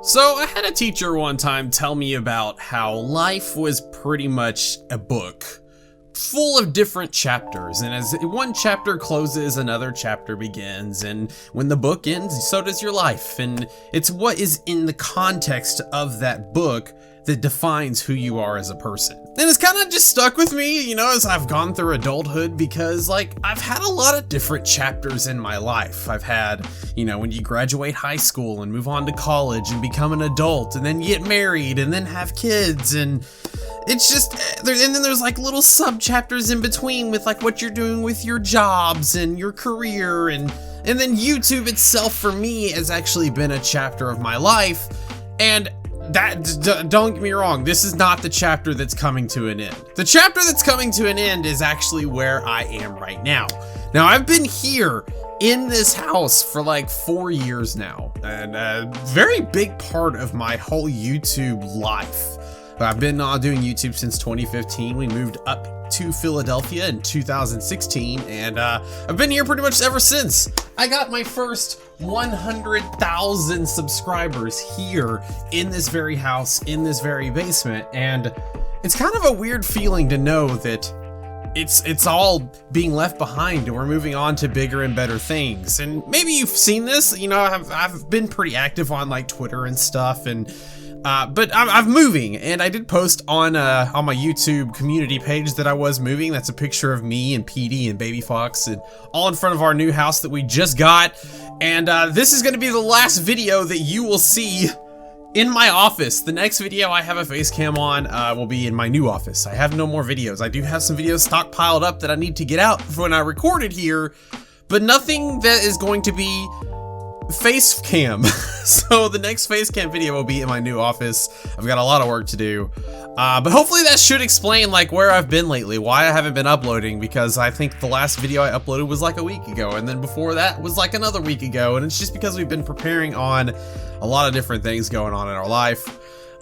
So I had a teacher one time tell me about how life was pretty much a book full of different chapters, and as one chapter closes, another chapter begins, and when the book ends, so does your life, and it's what is in the context of that book that defines who you are as a person. And it's kind of just stuck with me, you know, as I've gone through adulthood, because like I've had a lot of different chapters in my life. I've had, you know, when you graduate high school and move on to college and become an adult and then get married and then have kids, and it's just, and then there's like little sub chapters in between with like what you're doing with your jobs and your career, and then YouTube itself for me has actually been a chapter of my life. And that, don't get me wrong, this is not the chapter that's coming to an end. The chapter that's coming to an end is actually where I am right now. Now, I've been here in this house for like 4 years now, and a very big part of my whole YouTube life. I've been doing YouTube since 2015. We moved up to Philadelphia in 2016, and I've been here pretty much ever since. I got my first 100,000 subscribers here in this very house, in this very basement, and it's kind of a weird feeling to know that it's all being left behind and we're moving on to bigger and better things. And maybe you've seen this, you know, I've been pretty active on like Twitter and stuff, and but I'm moving, and I did post on my YouTube community page that I was moving. That's a picture of me and Petey and NightFoxx, and all in front of our new house that we just got. And this is going to be the last video that you will see in my office. The next video I have a face cam on will be in my new office. I have no more videos. I do have some videos stockpiled up that I need to get out for when I recorded here, but nothing that is going to be face cam. So the next face cam video will be in my new office. I've got a lot of work to do, but hopefully that should explain like where I've been lately, why I haven't been uploading, because I think the last video I uploaded was like a week ago, and then before that was like another week ago, and it's just because we've been preparing on a lot of different things going on in our life.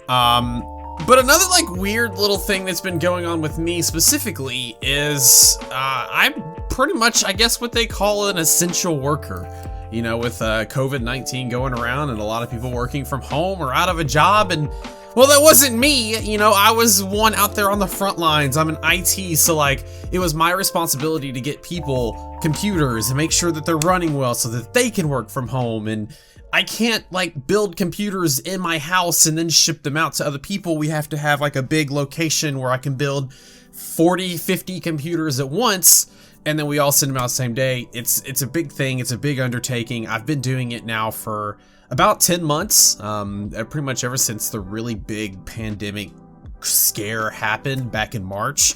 But another like weird little thing that's been going on with me specifically is I'm pretty much, I guess, what they call an essential worker. You know, with COVID-19 going around and a lot of people working from home or out of a job, and well, that wasn't me. You know, I was one out there on the front lines. I'm an IT, so like it was my responsibility to get people computers and make sure that they're running well so that they can work from home. And I can't like build computers in my house and then ship them out to other people. We have to have like a big location where I can build 40, 50 computers at once, and then we all send them out the same day. It's a big thing. It's a big undertaking. I've been doing it now for about 10 months, pretty much ever since the really big pandemic scare happened back in March.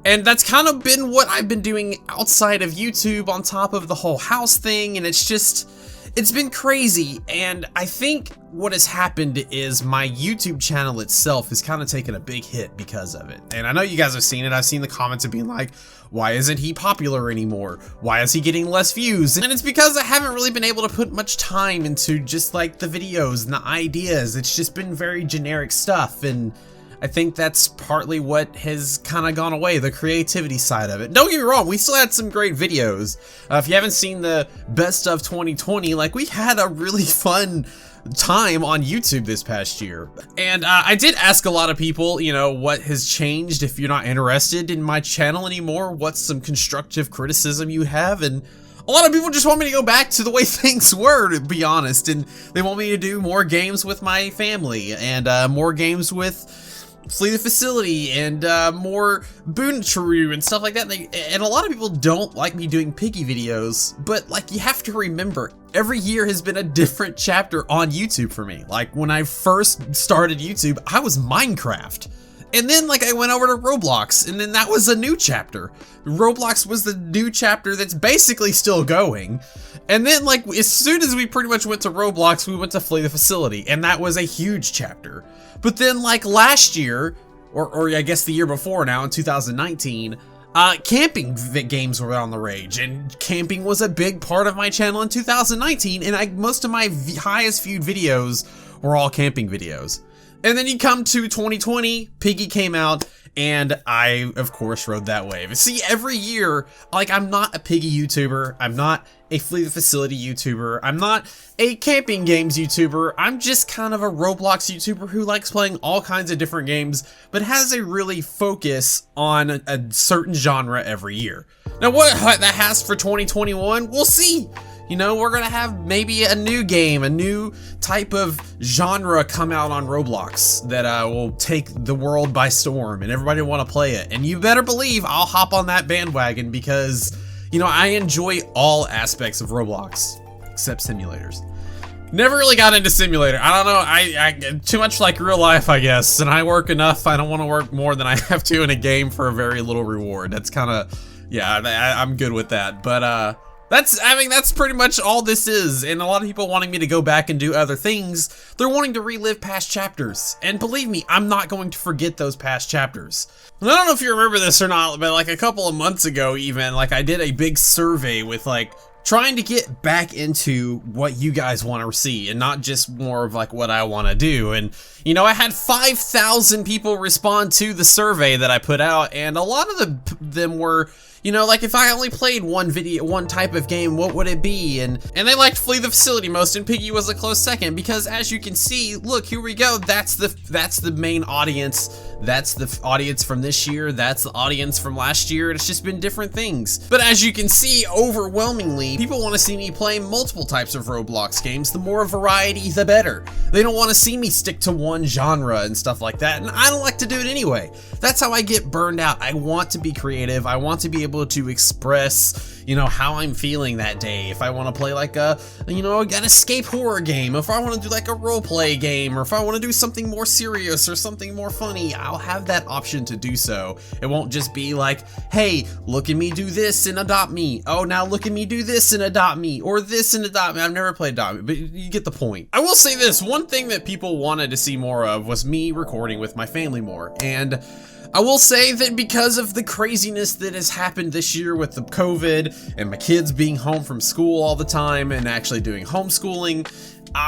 And that's kind of been what I've been doing outside of YouTube on top of the whole house thing, and it's been crazy. And I think what has happened is my YouTube channel itself has kind of taken a big hit because of it. And I know you guys have seen it. I've seen the comments of being like, why isn't he popular anymore? Why is he getting less views? And it's because I haven't really been able to put much time into just like the videos and the ideas. It's just been very generic stuff, and I think that's partly what has kind of gone away, the creativity side of it. Don't get me wrong, we still had some great videos. If you haven't seen the best of 2020, like we had a really fun time on YouTube this past year. And I did ask a lot of people, you know, what has changed if you're not interested in my channel anymore? What's some constructive criticism you have? And a lot of people just want me to go back to the way things were, to be honest. And they want me to do more games with my family, and more games with Flee the Facility, and more Boontaroo and stuff like that. And a lot of people don't like me doing piggy videos, but like you have to remember, every year has been a different chapter on YouTube for me. Like when I first started YouTube, I was Minecraft. And then like I went over to Roblox, and then that was a new chapter. Roblox was the new chapter that's basically still going. And then like as soon as we pretty much went to Roblox, we went to Flee the Facility, and that was a huge chapter. But then like last year, or I guess the year before now in 2019, camping games were on the rage, and camping was a big part of my channel in 2019, and most of my highest viewed videos were all camping videos. And then you come to 2020, Piggy came out, and I, of course, rode that wave. See, every year, like, I'm not a piggy YouTuber, I'm not a Flee the Facility YouTuber, I'm not a camping games YouTuber, I'm just kind of a Roblox YouTuber who likes playing all kinds of different games, but has a really focus on a certain genre every year. Now, what that has for 2021, we'll see. You know, we're gonna have maybe a new game, a new type of genre come out on Roblox that will take the world by storm and everybody will want to play it. And you better believe I'll hop on that bandwagon because, you know, I enjoy all aspects of Roblox, except simulators. Never really got into simulator. I don't know, I too much like real life, I guess, and I work enough. I don't want to work more than I have to in a game for a very little reward. That's kind of, yeah, I'm good with that. But that's pretty much all this is, and a lot of people wanting me to go back and do other things, they're wanting to relive past chapters, and believe me, I'm not going to forget those past chapters. And I don't know if you remember this or not, but like a couple of months ago even, like I did a big survey with like, trying to get back into what you guys want to see and not just more of like what I want to do. And you know, I had 5,000 people respond to the survey that I put out, and a lot of them were, you know, like if I only played one type of game, what would it be? And they liked Flee the Facility most, and Piggy was a close second because, as you can see, look, here we go. That's the main audience. That's the audience from this year. That's the audience from last year. It's just been different things. But as you can see, overwhelmingly, people want to see me play multiple types of Roblox games. The more variety, the better. They don't want to see me stick to one genre and stuff like that, and I don't like to do it anyway. That's how I get burned out. I want to be creative. I want to be able to express, you know, how I'm feeling that day. If I want to play like a, you know, an escape horror game, if I want to do like a role play game, or if I want to do something more serious or something more funny, I'll have that option to do so. It won't just be like, hey, look at me do this and adopt me. Oh, now look at me do this and adopt me, or this and adopt me. I've never played adopt me, but you get the point. I will say this, one thing that people wanted to see more of was me recording with my family more, and I will say that because of the craziness that has happened this year with the COVID and my kids being home from school all the time and actually doing homeschooling,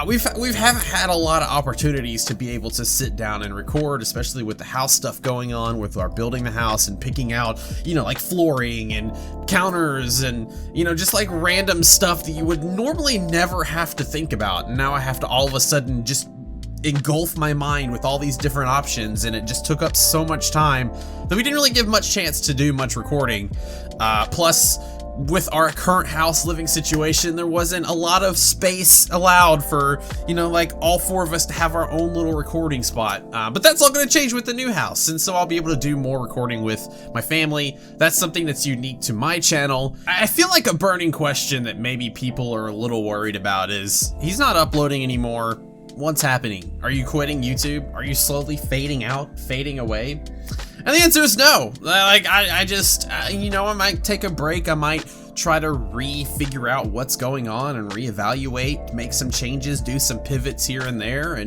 we haven't had a lot of opportunities to be able to sit down and record, especially with the house stuff going on with our building the house and picking out, you know, like flooring and counters and, you know, just like random stuff that you would normally never have to think about. And now I have to all of a sudden just engulf my mind with all these different options, and it just took up so much time that we didn't really give much chance to do much recording. Plus, with our current house living situation, there wasn't a lot of space allowed for, you know, like all four of us to have our own little recording spot. But that's all going to change with the new house, and so I'll be able to do more recording with my family. That's something that's unique to my channel. I feel like a burning question that maybe people are a little worried about is, he's not uploading anymore. What's happening? Are you quitting YouTube? Are you slowly fading out, fading away? And the answer is no. Like, I just, you know, I might take a break. I might try to figure out what's going on and reevaluate, make some changes, do some pivots here and there.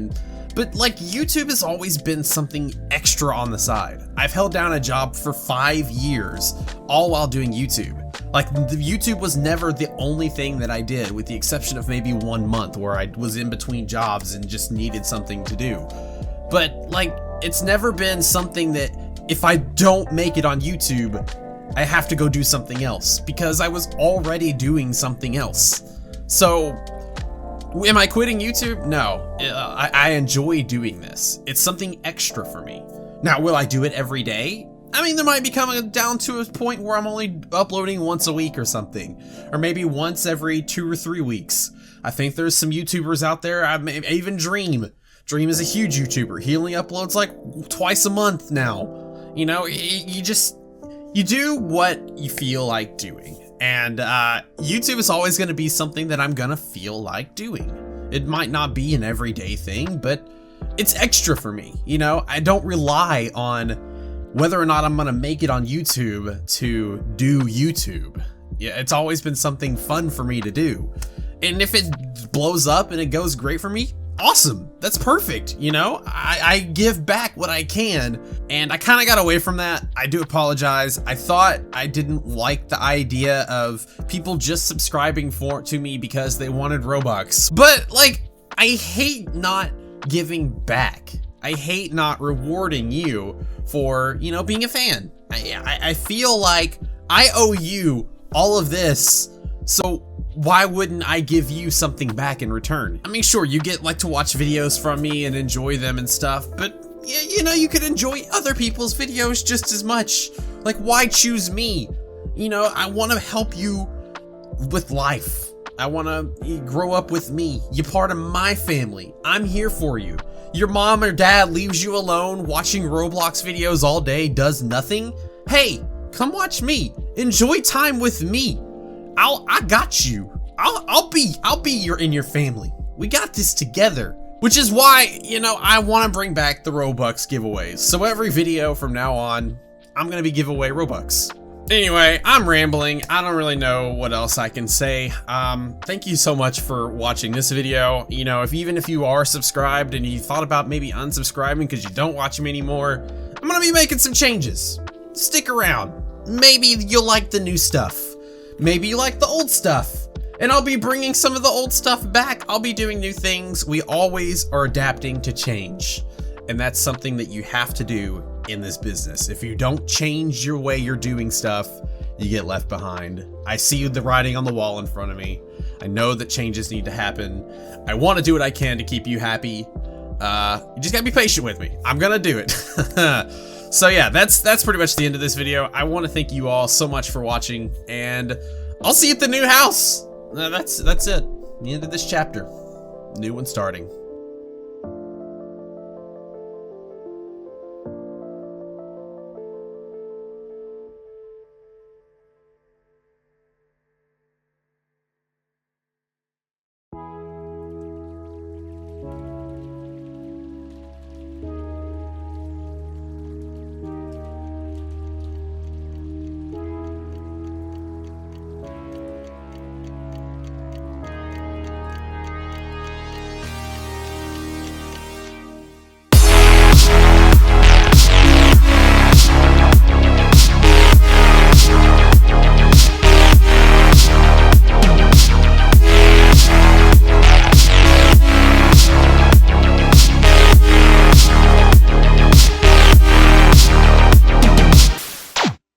But like, YouTube has always been something extra on the side. I've held down a job for 5 years, all while doing YouTube. Like, the YouTube was never the only thing that I did, with the exception of maybe 1 month where I was in between jobs and just needed something to do. But like, it's never been something that if I don't make it on YouTube, I have to go do something else, because I was already doing something else. So, am I quitting YouTube? No, I enjoy doing this. It's something extra for me. Now, will I do it every day? I mean, there might be coming down to a point where I'm only uploading once a week or something, or maybe once every 2 or 3 weeks. I think there's some YouTubers out there, even Dream. Dream is a huge YouTuber. He only uploads like twice a month now. You know, you do what you feel like doing. And YouTube is always going to be something that I'm going to feel like doing. It might not be an everyday thing, but it's extra for me. You know, I don't rely on whether or not I'm going to make it on YouTube to do YouTube. Yeah, it's always been something fun for me to do. And if it blows up and it goes great for me, awesome. That's perfect. You know, I give back what I can, and I kind of got away from that. I do apologize. I thought I didn't like the idea of people just subscribing to me because they wanted Robux. But like, I hate not giving back. I hate not rewarding you for, you know, being a fan. I feel like I owe you all of this, so why wouldn't I give you something back in return? I mean, sure, you get like to watch videos from me and enjoy them and stuff, but yeah, you know, you could enjoy other people's videos just as much. Like, why choose me? You know, I want to help you with life. I want to grow up with me. You're part of my family. I'm here for you. Your mom or dad leaves you alone watching Roblox videos all day, does nothing. Hey, come watch me. Enjoy time with me. I got you. I'll be in your family. We got this together. Which is why, you know, I want to bring back the Robux giveaways. So every video from now on, I'm going to be giving away Robux. Anyway, I'm rambling. I don't really know what else I can say. Thank you so much for watching this video. You know, even if you are subscribed and you thought about maybe unsubscribing because you don't watch me anymore, I'm going to be making some changes. Stick around. Maybe you'll like the new stuff. Maybe you like the old stuff. And I'll be bringing some of the old stuff back. I'll be doing new things. We always are adapting to change. And that's something that you have to do in this business. If you don't change your way you're doing stuff, you get left behind. I see the writing on the wall in front of me. I know that changes need to happen. I want to do what I can to keep you happy. You just gotta be patient with me. I'm gonna do it. So yeah, that's pretty much the end of this video. I want to thank you all so much for watching, and I'll see you at the new house. That's it. The end of this chapter. New one starting.